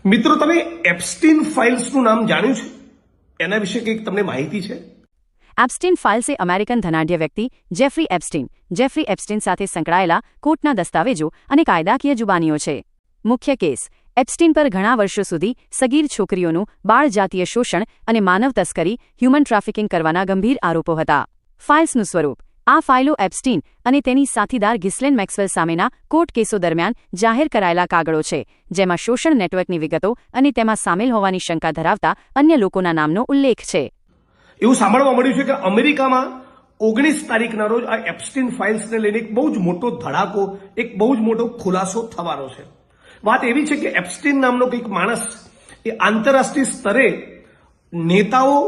મિત્રો, તમે એપ્સ્ટીન ફાઇલ્સનું નામ જાણ્યું છે? એના વિશે કંઈક તમને માહિતી છે? એપ્સ્ટીન ફાઇલ્સ એ અમેરિકન ધનાઢ્ય વ્યક્તિ જેફરી એપ્સ્ટીન સાથે સંકળાયેલા કોર્ટના દસ્તાવેજો અને કાયદાકીય જુબાનીઓ છે. મુખ્ય કેસ: એપ્સ્ટીન પર ઘણા વર્ષો સુધી સગીર છોકરીઓનું બાળજાતીય શોષણ અને માનવ તસ્કરી હ્યુમન ટ્રાફિકિંગ કરવાના ગંભીર આરોપો હતા. ફાઇલ્સનું સ્વરૂપ: આ ફાઇલો એપ્સ્ટીન અને તેની સાથીદાર ગિસ્લેન મેક્સવેલ સામેના કોર્ટ કેસો દરમિયાન જાહેર કરાયેલા કાગળો છે, જેમાં શોષણ નેટવર્કની વિગતો અને તેમાં સામેલ હોવાની શંકા ધરાવતા અન્ય લોકોના નામનો ઉલ્લેખ છે. એવું સાંભળવા મળ્યું છે કે અમેરિકામાં 19 તારીખના રોજ આ એપ્સ્ટીન ફાઇલ્સને લઈને એક બહુ જ મોટો ધડાકો, એક બહુ જ મોટો ખુલાસો થવાનો છે. વાત એવી છે કે એપ્સ્ટીન નામનો કંઈક માણસ એ આંતરરાષ્ટ્રીય સ્તરે નેતાઓ,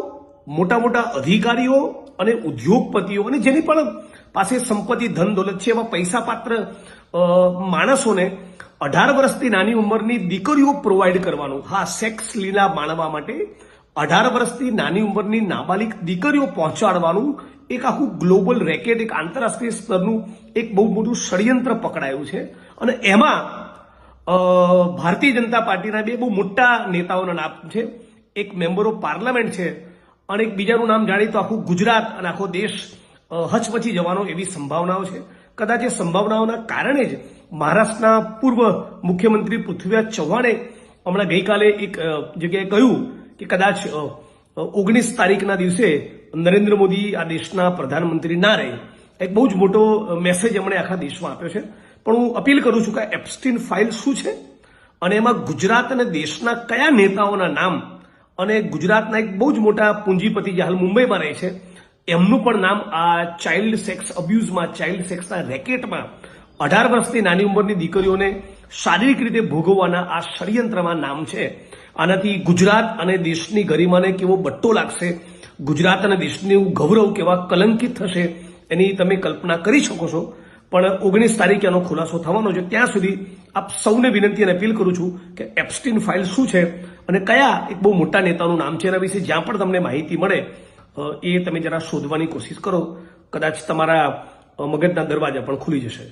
મોટા મોટા અધિકારીઓ અને ઉદ્યોગપતિઓ અને જેની પણ પાસે સંપત્તિ, ધન દોલત છે એવા પૈસાપાત્ર માણસોને 18 વર્ષથી નાની ઉંમરની દીકરીઓ પ્રોવાઈડ કરવાનું, હા, સેક્સ લીલા માણવા માટે 18 વર્ષથી નાની ઉંમરની નાબાલિગ દીકરીઓ પહોંચાડવાનું એક આખું ગ્લોબલ રેકેટ, એક આંતરરાષ્ટ્રીય સ્તરનું એક બહુ મોટું ષડયંત્ર પકડાયું છે. અને એમાં ભારતીય જનતા પાર્ટીના બે બહુ મોટા નેતાઓના નામ છે. એક મેમ્બર ઓફ પાર્લામેન્ટ છે અને એક બીજાનું નામ જાણી તો આખું ગુજરાત અને આખો દેશ હચમચી જવાનો એવી સંભાવનાઓ છે. કદાચ એ સંભાવનાઓના કારણે જ મહારાષ્ટ્રના પૂર્વ મુખ્યમંત્રી પૃથ્વીરાજ ચૌહાણે હમણાં ગઈકાલે એક જગ્યાએ કહ્યું કે કદાચ 19 તારીખના દિવસે નરેન્દ્ર મોદી આ દેશના પ્રધાનમંત્રી ના રહે. એક બહુ જ મોટો મેસેજ એમણે આખા દેશમાં આપ્યો છે. પણ હું અપીલ કરું છું કે એપ્સ્ટીન ફાઇલ શું છે અને એમાં ગુજરાત અને દેશના કયા નેતાઓના નામ અને ગુજરાતના એક બહુ જ મોટા પૂંજીપતિ જે હાલ મુંબઈમાં રહે છે એમનું પણ નામ આ ચાઇલ્ડ સેક્સ અબ્યુઝમાં, ચાઇલ્ડ સેક્સના રેકેટમાં 18 વર્ષની નાની ઉંમરની દીકરીઓને શારીરિક રીતે ભોગવવાના આ ષડયંત્રમાં નામ છે. આનાથી ગુજરાત અને દેશની ગરિમાને કેવો બટ્ટો લાગશે, ગુજરાત અને દેશનું ગૌરવ કેવા કલંકિત થશે એની તમે કલ્પના કરી શકો છો. પણ 19 તારીખે એનો ખુલાસો થવાનો છે. ત્યાં સુધી આપ સૌને વિનંતી અને અપીલ કરું છું કે એપ્સ્ટીન ફાઇલ શું છે અને કયા એક બહુ મોટા નેતાનું નામ છે એના વિશે જ્યાં પણ તમને માહિતી મળે એ તમે જરા શોધવાની કોશિશ કરો. કદાચ તમારા મગજના દરવાજા પણ ખુલી જશે.